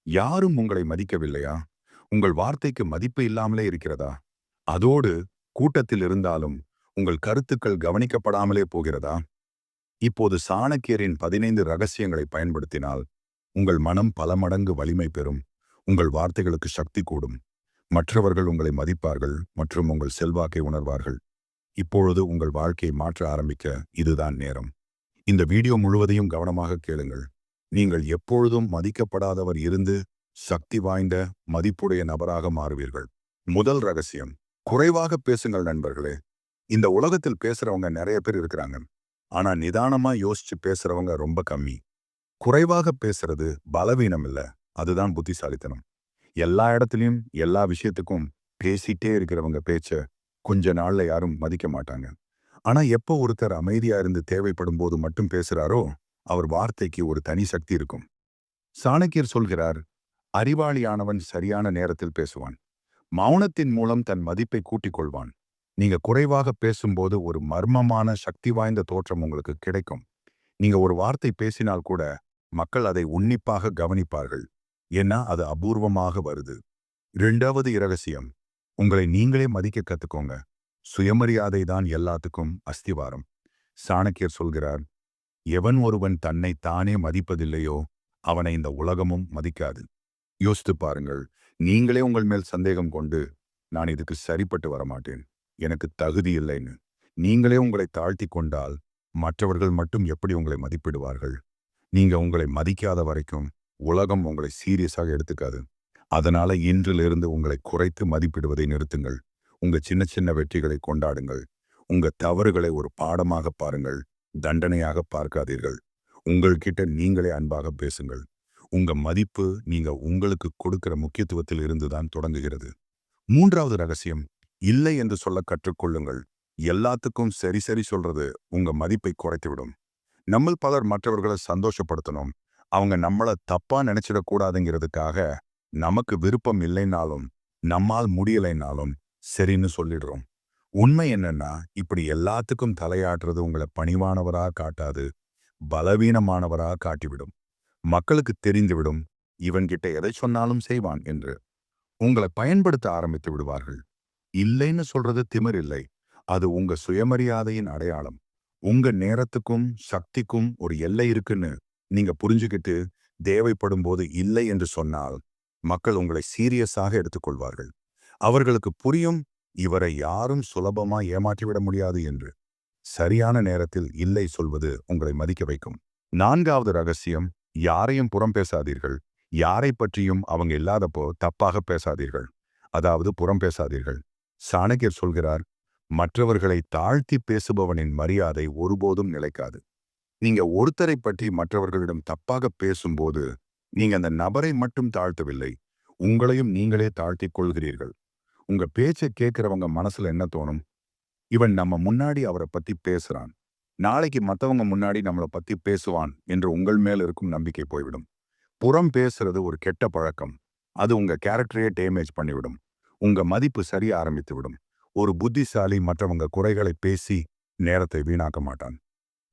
யாரும் உங்களை மதிக்கவில்லையா? உங்கள் வார்த்தைக்கு மதிப்பு இல்லாமலே இருக்கிறதா? அதோடு கூட்டத்தில் இருந்தாலும் உங்கள் கருத்துக்கள் கவனிக்கப்படாமலே போகிறதா? இப்போது சாணக்கியரின் 15 ரகசியங்களை பயன்படுத்தினால் உங்கள் மனம் பல மடங்கு வலிமை பெறும். உங்கள் வார்த்தைகளுக்கு சக்தி கூடும். மற்றவர்கள் உங்களை மதிப்பார்கள் மற்றும் உங்கள் செல்வாக்கை உணர்வார்கள். இப்பொழுது உங்கள் வாழ்க்கையை மாற்ற ஆரம்பிக்க இதுதான் நேரம். இந்த வீடியோ முழுவதையும் கவனமாக கேளுங்கள். நீங்கள் எப்பொழுதும் மதிக்கப்படாதவர் இருந்து சக்தி வாய்ந்த மதிப்புடைய நபராக மாறுவீர்கள். முதல் ரகசியம், குறைவாக பேசுங்கள் நண்பர்களே. இந்த உலகத்தில் பேசுறவங்க நிறைய பேர் இருக்கிறாங்க. ஆனா நிதானமா யோசிச்சு பேசுறவங்க ரொம்ப கம்மி. குறைவாக பேசுறது பலவீனம் இல்ல, அதுதான் புத்திசாலித்தனம். எல்லா இடத்துலயும் எல்லா விஷயத்துக்கும் பேசிட்டே இருக்கிறவங்க பேச்ச கொஞ்ச நாள்ல யாரும் மதிக்க மாட்டாங்க. ஆனா எப்போ ஒருத்தர் அமைதியா இருந்து தேவைப்படும் போது மட்டும் பேசுறாரோ, அவர் வார்த்தைக்கு ஒரு தனி சக்தி இருக்கும். சாணக்கியர் சொல்கிறார், அறிவாளியானவன் சரியான நேரத்தில் பேசுவான். மௌனத்தின் மூலம் தன் மதிப்பை கூட்டிக் கொள்வான். நீங்க குறைவாக பேசும்போது ஒரு மர்மமான சக்தி வாய்ந்த தோற்றம் உங்களுக்கு கிடைக்கும். நீங்க ஒரு வார்த்தை பேசினால் கூட மக்கள் அதை உன்னிப்பாக கவனிப்பார்கள். ஏன்னா அது அபூர்வமாக வருது. இரண்டாவது இரகசியம், உங்களை நீங்களே மதிக்க கத்துக்கோங்க. சுயமரியாதை தான் எல்லாத்துக்கும் அஸ்திவாரம். சாணக்கியர் சொல்கிறார், எவன் ஒருவன் தன்னை தானே மதிப்பதில்லையோ அவனை இந்த உலகமும் மதிக்காது. யோசித்து பாருங்கள். நீங்களே உங்கள் மேல் சந்தேகம் கொண்டு, நான் இதுக்கு சரிப்பட்டு வரமாட்டேன், எனக்கு தகுதி இல்லைன்னு நீங்களே உங்களை தாழ்த்தி கொண்டால் மற்றவர்கள் மட்டும் எப்படி உங்களை மதிப்பிடுவார்கள்? நீங்க உங்களை மதிக்காத வரைக்கும் உலகம் உங்களை சீரியஸாக எடுத்துக்காது. அதனால இன்றிலிருந்து உங்களை குறைத்து மதிப்பிடுவதை நிறுத்துங்கள். உங்க சின்ன சின்ன வெற்றிகளை கொண்டாடுங்கள். உங்க தவறுகளை ஒரு பாடமாக பாருங்கள், தண்டனையாக பார்க்காதீர்கள். உங்கள்கிட்ட நீங்களே அன்பாக பேசுங்கள். உங்க மதிப்பு நீங்க உங்களுக்கு கொடுக்கிற முக்கியத்துவத்தில் இருந்துதான் தொடங்குகிறது. மூன்றாவது ரகசியம், இல்லை என்று சொல்ல கற்றுக்கொள்ளுங்கள். எல்லாத்துக்கும் சரி சரி சொல்றது உங்க மதிப்பை குறைத்துவிடும். நம்ம பலர் மற்றவர்களை சந்தோஷப்படுத்தணும், அவங்க நம்மள தப்பா நினைச்சிடக்கூடாதுங்கிறதுக்காக நமக்கு விருப்பம் இல்லைனாலும் நம்மால் முடியலைனாலும் சரின்னு சொல்லிடுறோம். உண்மை என்னன்னா, இப்படி எல்லாத்துக்கும் தலையாட்டுறது உங்களை பணிவானவரா காட்டாது, பலவீனமானவரா காட்டிவிடும். மக்களுக்கு தெரிந்துவிடும், இவன்கிட்ட எதை சொன்னாலும் செய்வான் என்று. உங்களை பயன்படுத்த ஆரம்பித்து விடுவார்கள். இல்லைன்னு சொல்றது திமிர் இல்லை, அது உங்க சுயமரியாதையின் அடையாளம். உங்க நேரத்துக்கும் சக்திக்கும் ஒரு எல்லை இருக்குன்னு நீங்க புரிஞ்சுக்கிட்டு தேவைப்படும் போது இல்லை என்று சொன்னால் மக்கள் உங்களை சீரியஸாக எடுத்துக்கொள்வார்கள். அவர்களுக்கு புரியும், இவரை யாரும் சுலபமா ஏமாற்றிவிட முடியாது என்று. சரியான நேரத்தில் இல்லை சொல்வது உங்களை மதிக்க வைக்கும். நான்காவது ரகசியம், யாரையும் புறம் பேசாதீர்கள். யாரை பற்றியும் அவங்க இல்லாதப்போ தப்பாக பேசாதீர்கள். அதாவது புறம் பேசாதீர்கள். சாணக்கியர் சொல்கிறார், மற்றவர்களை தாழ்த்தி பேசுபவனின் மரியாதை ஒருபோதும் நிலைக்காது. நீங்க ஒருத்தரை பற்றி மற்றவர்களிடம் தப்பாக பேசும்போது நீங்க அந்த நபரை மட்டும் தாழ்த்தவில்லை, உங்களையும் நீங்களே தாழ்த்திக் கொள்கிறீர்கள். உங்க பேச்சை கேட்கிறவங்க மனசுல என்ன தோணும்? இவன் நம்ம முன்னாடி அவரை பத்தி பேசுறான், நாளைக்கு மத்தவங்க முன்னாடி நம்மளை பத்தி பேசுவான் என்று உங்கள் மேல் இருக்கும் நம்பிக்கை போய்விடும். புறம் பேசுறது ஒரு கெட்ட பழக்கம். அது உங்க கேரக்டரையே டேமேஜ் பண்ணிவிடும். உங்க மதிப்பு சரிய ஆரம்பித்து விடும். ஒரு புத்திசாலி மற்றவங்க குறைகளை பேசி நேரத்தை வீணாக்க மாட்டான்.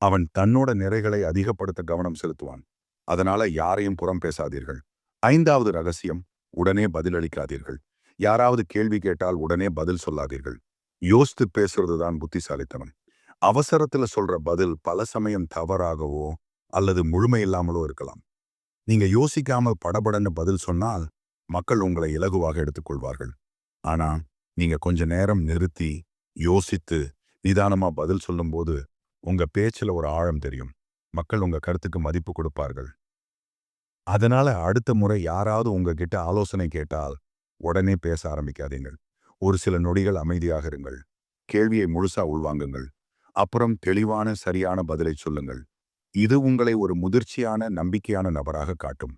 அவன் தன்னோட நிறைகளை அதிகப்படுத்த கவனம் செலுத்துவான். அதனால யாரையும் புறம் பேசாதீர்கள். ஐந்தாவது ரகசியம், உடனே பதிலளிக்காதீர்கள். யாராவது கேள்வி கேட்டால் உடனே பதில் சொல்லாதீர்கள். யோசித்து பேசுறதுதான் புத்திசாலித்தனம். அவசரத்துல சொல்ற பதில் பல சமயம் தவறாகவோ அல்லது முழுமை இல்லாமலோ இருக்கலாம். நீங்க யோசிக்காம படபடன்னு பதில் சொன்னால் மக்கள் உங்களை இலகுவாக எடுத்துக்கொள்வார்கள். ஆனா நீங்க கொஞ்ச நேரம் நிறுத்தி யோசித்து நிதானமா பதில் சொல்லும்போது உங்க பேச்சுல ஒரு ஆழம் தெரியும். மக்கள் உங்க கருத்துக்கு மதிப்பு கொடுப்பார்கள். அதனால அடுத்த முறை யாராவது உங்ககிட்ட ஆலோசனை கேட்டால் உடனே பேச ஆரம்பிக்காதீங்கள். ஒரு சில நொடிகள் அமைதியாக இருங்கள். கேள்வியை முழுசா உள்வாங்குங்கள். அப்புறம் தெளிவான சரியான பதிலை சொல்லுங்கள். இது உங்களை ஒரு முதிர்ச்சியான நம்பிக்கையான நபராக காட்டும்.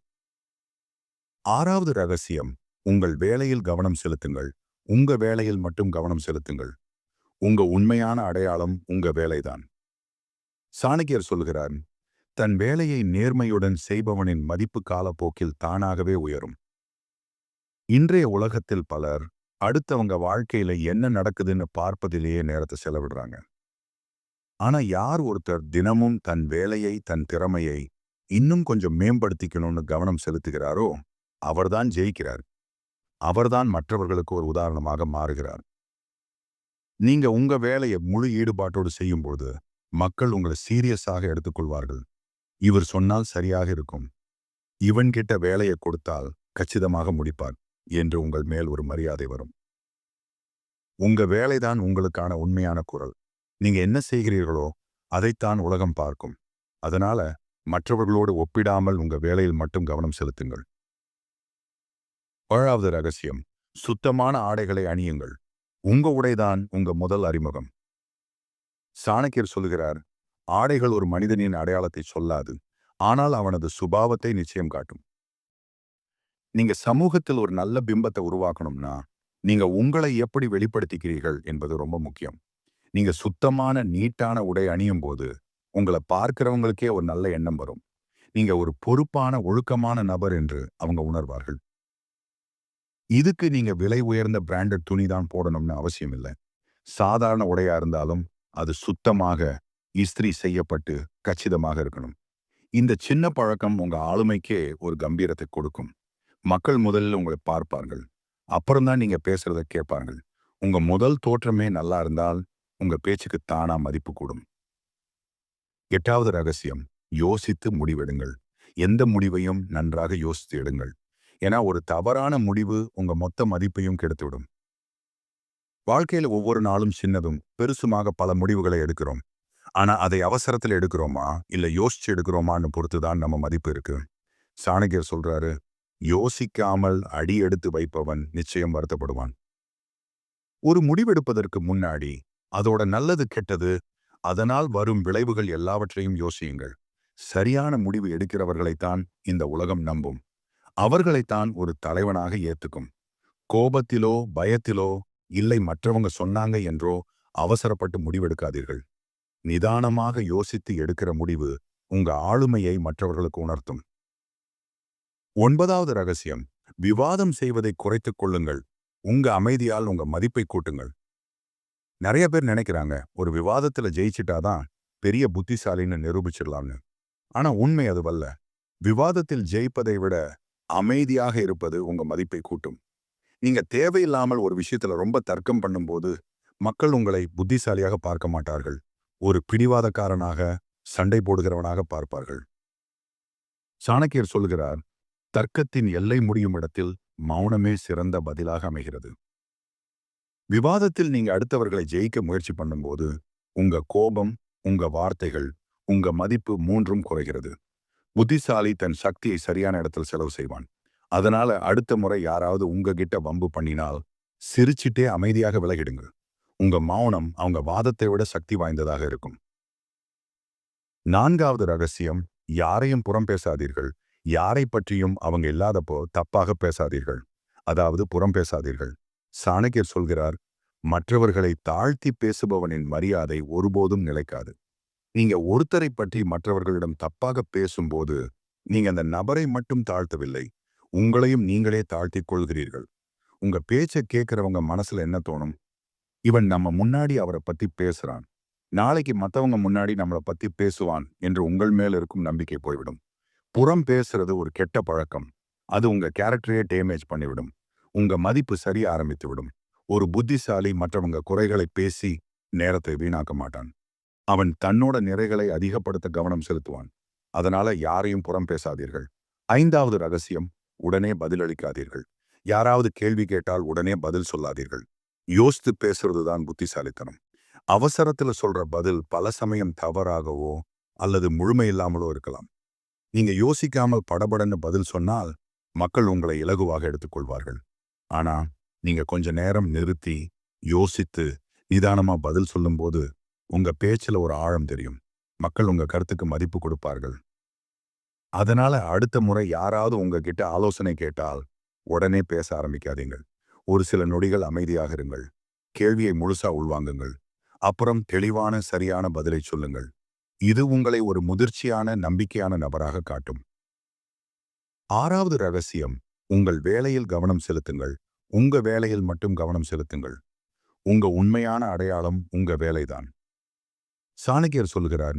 ஆறாவது ரகசியம், உங்கள் வேலையில் கவனம் செலுத்துங்கள். உங்க வேலையில் மட்டும் கவனம் செலுத்துங்கள். உங்க உண்மையான அடையாளம் உங்க வேலைதான். சாணக்கியர் சொல்கிறார், தன் வேலையை நேர்மையுடன் செய்பவனின் மதிப்பு காலப்போக்கில் தானாகவே உயரும். இன்றைய உலகத்தில் பலர் அடுத்தவங்க வாழ்க்கையில என்ன நடக்குதுன்னு பார்ப்பதிலேயே நேரத்தை செலவிடுறாங்க. ஆனா யார் ஒருத்தர் தினமும் தன் வேலையை, தன் திறமையை இன்னும் கொஞ்சம் மேம்படுத்திக்கணும்னு கவனம் செலுத்துகிறாரோ அவர்தான் ஜெயிக்கிறார். அவர்தான் மற்றவர்களுக்கு ஒரு உதாரணமாக மாறுகிறார். நீங்க உங்க வேலையை முழு ஈடுபாட்டோடு செய்யும்போது மக்கள் உங்களை சீரியஸாக எடுத்துக்கொள்வார்கள். இவர் சொன்னால் சரியாக இருக்கும், இவன் கிட்ட வேலையை கொடுத்தால் கச்சிதமாக முடிப்பார் என்று உங்கள் மேல் ஒரு மரியாதை வரும். உங்க வேலைதான் உங்களுக்கான உண்மையான குரல். நீங்க என்ன செய்கிறீர்களோ அதைத்தான் உலகம் பார்க்கும். அதனால மற்றவர்களோடு ஒப்பிடாமல் உங்க வேலையில் மட்டும் கவனம் செலுத்துங்கள். 7வது ரகசியம், சுத்தமான ஆடைகளை அணியுங்கள். உங்க உடைதான் உங்க முதல் அறிமுகம். சாணக்கியர் சொல்கிறார், ஆடைகள் ஒரு மனிதனின் அடையாளத்தை சொல்லாது, ஆனால் அவனது சுபாவத்தை நிச்சயம் காட்டும். நீங்க சமூகத்தில் ஒரு நல்ல பிம்பத்தை உருவாக்கணும்னா நீங்க உங்களை எப்படி வெளிப்படுத்திக்கிறீர்கள் என்பது ரொம்ப முக்கியம். நீங்க சுத்தமான நீட்டான உடை அணியும் போது உங்களை பார்க்கிறவங்களுக்கே ஒரு நல்ல எண்ணம் வரும். நீங்க ஒரு பொறுப்பான ஒழுக்கமான நபர் என்று அவங்க உணர்வார்கள். இதுக்கு நீங்க விலை உயர்ந்த பிராண்டட் துணி தான் போடணும்னு அவசியம் இல்லை. சாதாரண உடையா இருந்தாலும் அது சுத்தமாக இஸ்திரி செய்யப்பட்டு கச்சிதமாக இருக்கணும். இந்த சின்ன பழக்கம் உங்க ஆளுமைக்கே ஒரு கம்பீரத்தை கொடுக்கும். மக்கள் முதலில் உங்களை பார்ப்பார்கள், அப்புறம்தான் நீங்க பேசுறத கேட்பார்கள். உங்க முதல் தோற்றமே நல்லா இருந்தால் உங்க பேச்சுக்கு தானா மதிப்பு கூடும். 8வது ரகசியம், யோசித்து முடிவெடுங்கள். எந்த முடிவையும் நன்றாக யோசித்து எடுங்கள். ஏன்னா ஒரு தவறான முடிவு உங்க மொத்த மதிப்பையும் கெடுத்துவிடும். வாழ்க்கையில ஒவ்வொரு நாளும் சின்னதும் பெருசுமாக பல முடிவுகளை எடுக்கிறோம். ஆனா அதை அவசரத்தில் எடுக்கிறோமா இல்ல யோசிச்சு எடுக்கிறோமான்னு பொறுத்துதான் நம்ம மதிப்பு இருக்கு. சாணக்கியர் சொல்றாரு, யோசிக்காமல் அடி எடுத்து வைப்பவன் நிச்சயம் வருத்தப்படுவான். ஒரு முடிவெடுப்பதற்கு முன்னாடி அதோட நல்லது கெட்டது அதனால் வரும் விளைவுகள் எல்லாவற்றையும் யோசியுங்கள். சரியான முடிவு எடுக்கிறவர்களைத்தான் இந்த உலகம் நம்பும். அவர்களைத்தான் ஒரு தலைவனாக ஏத்துக்கும். கோபத்திலோ பயத்திலோ இல்லை மற்றவங்க சொன்னாங்க என்றோ அவசரப்பட்டு முடிவெடுக்காதீர்கள். நிதானமாக யோசித்து எடுக்கிற முடிவு உங்க ஆளுமையை மற்றவர்களுக்கு உணர்த்தும். 9வது ரகசியம், விவாதம் செய்வதை குறைத்துக் கொள்ளுங்கள். உங்க அமைதியால் உங்க மதிப்பை கூட்டுங்கள். நிறைய பேர் நினைக்கிறாங்க ஒரு விவாதத்துல ஜெயிச்சிட்டாதான் பெரிய புத்திசாலின்னு நிரூபிச்சிடலாம்னு. ஆனா உண்மை அதுவல்ல. விவாதத்தில் ஜெயிப்பதை விட அமைதியாக இருப்பது உங்க மதிப்பை கூட்டும். நீங்க தேவையில்லாமல் ஒரு விஷயத்துல ரொம்ப தர்க்கம் பண்ணும்போது மக்கள் உங்களை புத்திசாலியாக பார்க்க மாட்டார்கள். ஒரு பிடிவாதக்காரனாக, சண்டை போடுகிறவனாக பார்ப்பார்கள். சாணக்கியர் சொல்கிறார், தர்க்கத்தின் எல்லை முடியும் இடத்தில் மௌனமே சிறந்த பதிலாக அமைகிறது. விவாதத்தில் நீங்க அடுத்தவர்களை ஜெயிக்க முயற்சி பண்ணும்போது உங்க கோபம், உங்க வார்த்தைகள், உங்க மதிப்பு மூன்றும் குறைகிறது. புத்திசாலி தன் சக்தியை சரியான இடத்தில் செலவு செய்வான். அதனால அடுத்த முறை யாராவது உங்ககிட்ட வம்பு பண்ணினால் சிரிச்சிட்டே அமைதியாக விலகிடுங்க. உங்க மௌனம் அவங்க வாதத்தை விட சக்தி வாய்ந்ததாக இருக்கும். 4வது ரகசியம், யாரையும் புறம் பேசாதீர்கள். யாரை பற்றியும் அவங்க இல்லாதப்போ தப்பாக பேசாதீர்கள். அதாவது புறம் பேசாதீர்கள். சாணக்கியர் சொல்கிறார், மற்றவர்களை தாழ்த்தி பேசுபவனின் மரியாதை ஒருபோதும் நிலைக்காது. நீங்க ஒருத்தரை பற்றி மற்றவர்களிடம் தப்பாக பேசும்போது நீங்க அந்த நபரை மட்டும் தாழ்த்தவில்லை, உங்களையும் நீங்களே தாழ்த்திக் கொள்கிறீர்கள். உங்க பேச்சை கேட்கிறவங்க மனசுல என்ன தோணும்? இவன் நம்ம முன்னாடி அவரை பத்தி பேசுறான், நாளைக்கு மத்தவங்க முன்னாடி நம்மளை பத்தி பேசுவான் என்று உங்கள் மேல் இருக்கும் நம்பிக்கை போய்விடும். புறம் பேசுறது ஒரு கெட்ட பழக்கம். அது உங்க கேரக்டரையே டேமேஜ் பண்ணிவிடும். உங்க மதிப்பு சரிய ஆரம்பித்து விடும். ஒரு புத்திசாலி மற்றவங்க குறைகளை பேசி நேரத்தை வீணாக்க மாட்டான். அவன் தன்னோட நிறைகளை அதிகப்படுத்த கவனம் செலுத்துவான். அதனால யாரையும் புறம் பேசாதீர்கள். 5வது ரகசியம், உடனே பதிலளிக்காதீர்கள். யாராவது கேள்வி கேட்டால் உடனே பதில் சொல்லாதீர்கள். யோசித்து பேசுறதுதான் புத்திசாலித்தனம். அவசரத்துல சொல்ற பதில் பல சமயம் தவறாகவோ அல்லது முழுமை இல்லாமலோ இருக்கலாம். நீங்க யோசிக்காமல் படபடன்னு பதில் சொன்னால் மக்கள் உங்களை இலகுவாக எடுத்துக்கொள்வார்கள். ஆனா நீங்க கொஞ்ச நேரம் நிறுத்தி யோசித்து நிதானமா பதில் சொல்லும்போது உங்க பேச்சுல ஒரு ஆழம் தெரியும். மக்கள் உங்க கருத்துக்கு மதிப்பு கொடுப்பார்கள். அதனால அடுத்த முறை யாராவது உங்ககிட்ட ஆலோசனை கேட்டால் உடனே பேச ஆரம்பிக்காதீங்கள். ஒரு சில நொடிகள் அமைதியாக இருங்கள். கேள்வியை முழுசா உள்வாங்குங்கள். அப்புறம் தெளிவான சரியான பதிலை சொல்லுங்கள். இது உங்களை ஒரு முதிர்ச்சியான நம்பிக்கையான நபராக காட்டும். 6வது ரகசியம், உங்கள் வேலையில் கவனம் செலுத்துங்கள். உங்க வேலையில் மட்டும் கவனம் செலுத்துங்கள். உங்க உண்மையான அடையாளம் உங்க வேலைதான். சாணக்கியர் சொல்கிறார்,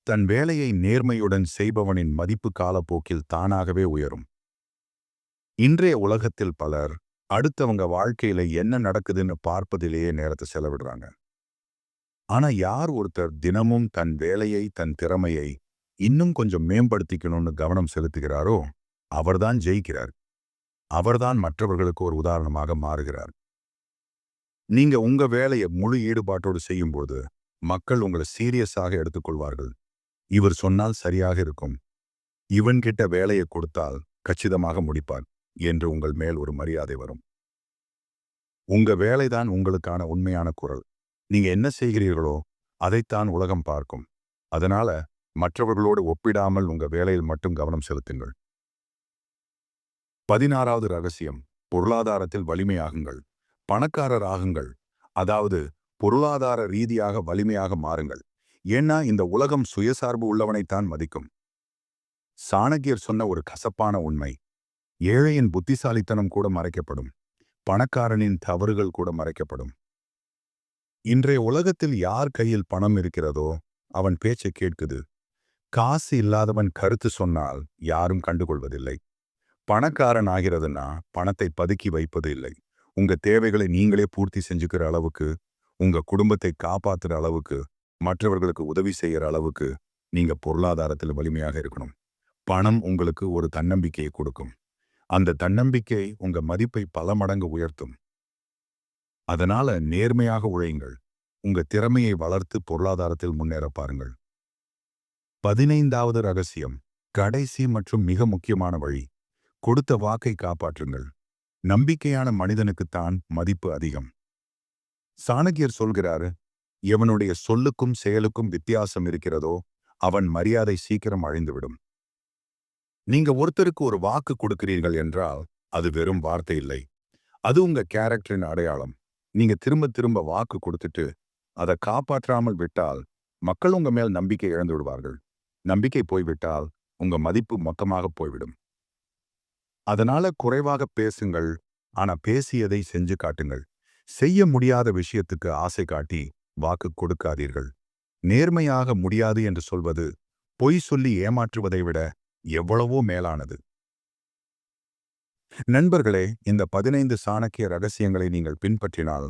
தன் வேலையை நேர்மையுடன் செய்பவனின் மதிப்பு காலப்போக்கில் தானாகவே உயரும். இன்றைய உலகத்தில் பலர் அடுத்தவங்க வாழ்க்கையில என்ன நடக்குதுன்னு பார்ப்பதிலேயே நேரத்தை செலவிடுறாங்க. ஆனா யார் ஒருத்தர் தினமும் தன் வேலையை, தன் திறமையை இன்னும் கொஞ்சம் மேம்படுத்திக்கணும்னு கவனம் செலுத்துகிறாரோ, அவர்தான் ஜெயிக்கிறார். அவர்தான் மற்றவர்களுக்கு ஒரு உதாரணமாக மாறுகிறார். நீங்க உங்க வேலையை முழு ஈடுபாட்டோடு செய்யும்போது, மக்கள் உங்களை சீரியஸாக எடுத்துக்கொள்வார்கள். இவர் சொன்னால் சரியாக இருக்கும். இவன்கிட்ட வேலையை கொடுத்தால் கச்சிதமாக முடிப்பார் என்று உங்கள் மேல் ஒரு மரியாதை வரும். உங்க வேலைதான் உங்களுக்கான உண்மையான குரல். நீங்க என்ன செய்கிறீர்களோ அதைத்தான் உலகம் பார்க்கும். அதனால மற்றவர்களோடு ஒப்பிடாமல் உங்க வேலையில் மட்டும் கவனம் செலுத்துங்கள். 16வது ரகசியம், பொருளாதாரத்தில் வலிமையாகுங்கள். பணக்காரர் ஆகுங்கள். அதாவது பொருளாதார ரீதியாக வலிமையாக மாறுங்கள். ஏன்னா இந்த உலகம் சுயசார்பு உள்ளவனைத்தான் மதிக்கும். சாணக்கியர் சொன்ன ஒரு கசப்பான உண்மை, ஏழையின் புத்திசாலித்தனம் கூட மறைக்கப்படும், பணக்காரனின் தவறுகள் கூட மறைக்கப்படும். இன்றைய உலகத்தில் யார் கையில் பணம் இருக்கிறதோ அவன் பேச்சை கேட்குது. காசு இல்லாதவன் கருத்து சொன்னால் யாரும் கண்டுகொள்வதில்லை. பணக்காரன் ஆகிறதுனா பணத்தை பதுக்கி வைப்பது இல்லை. உங்க தேவைகளை நீங்களே பூர்த்தி செஞ்சுக்கிற அளவுக்கு, உங்க குடும்பத்தை காப்பாத்துற அளவுக்கு, மற்றவர்களுக்கு உதவி செய்யற அளவுக்கு நீங்க பொருளாதாரத்தில் வலிமையாக இருக்கணும். பணம் உங்களுக்கு ஒரு தன்னம்பிக்கையை கொடுக்கும். அந்த தன்னம்பிக்கை உங்க மதிப்பை பல மடங்கு உயர்த்தும். அதனால நேர்மையாக உழையுங்கள். உங்க திறமையை வளர்த்து பொருளாதாரத்தில் முன்னேற பாருங்கள். 15வது ரகசியம், கடைசி மற்றும் மிக முக்கியமான வழி, கொடுத்த வாக்கை காப்பாற்றுங்கள். நம்பிக்கையான மனிதனுக்குத்தான் மதிப்பு அதிகம். சாணக்கியர் சொல்கிறாரு, எவனுடைய சொல்லுக்கும் செயலுக்கும் வித்தியாசம் இருக்கிறதோ அவன் மரியாதை சீக்கிரம் அழிந்துவிடும். நீங்க ஒருத்தருக்கு ஒரு வாக்கு கொடுக்கிறீர்கள் என்றால் அது வெறும் வார்த்தை இல்லை. அது உங்க கேரக்டரின் அடையாளம். நீங்க திரும்ப திரும்ப வாக்கு கொடுத்துட்டு அதை காப்பாற்றாமல் விட்டால் மக்கள் உங்க மேல் நம்பிக்கை இழந்து விடுவார்கள். நம்பிக்கை போய்விட்டால் உங்க மதிப்பு மொத்தமாக போய்விடும். அதனால குறைவாக பேசுங்கள், ஆனா பேசியதை செஞ்சு காட்டுங்கள். செய்ய முடியாத விஷயத்துக்கு ஆசை காட்டி வாக்கு கொடுக்காதீர்கள். நேர்மையாக முடியாது என்று சொல்வது பொய் சொல்லி ஏமாற்றுவதை விட எவ்வளவோ மேலானது. நண்பர்களே, இந்த 15 சாணக்கிய ரகசியங்களை நீங்கள் பின்பற்றினால்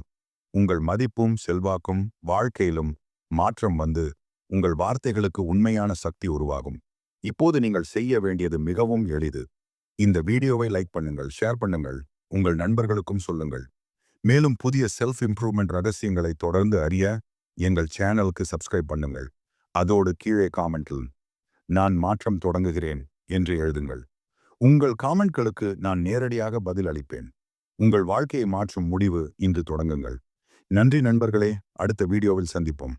உங்கள் மதிப்பும் செல்வாக்கும் வாழ்க்கையிலும் மாற்றம் வந்து உங்கள் வார்த்தைகளுக்கு உண்மையான சக்தி உருவாகும். இப்போது நீங்கள் செய்ய வேண்டியது மிகவும் எளிது. இந்த வீடியோவை லைக் பண்ணுங்கள், ஷேர் பண்ணுங்கள், உங்கள் நண்பர்களுக்கும் சொல்லுங்கள். மேலும் புதிய செல்ஃப் இம்ப்ரூவ்மெண்ட் ரகசியங்களை தொடர்ந்து அறிய எங்கள் சேனலுக்கு சப்ஸ்கிரைப் பண்ணுங்கள். அதோடு கீழே காமெண்டில் நான் மாற்றம் தொடங்குகிறேன் என்று எழுதுங்கள். உங்கள் காமெண்ட்களுக்கு நான் நேரடியாக பதில் அளிப்பேன். உங்கள் வாழ்க்கையை மாற்றும் முடிவு இன்று தொடங்குங்கள். நன்றி நண்பர்களே, அடுத்த வீடியோவில் சந்திப்போம்.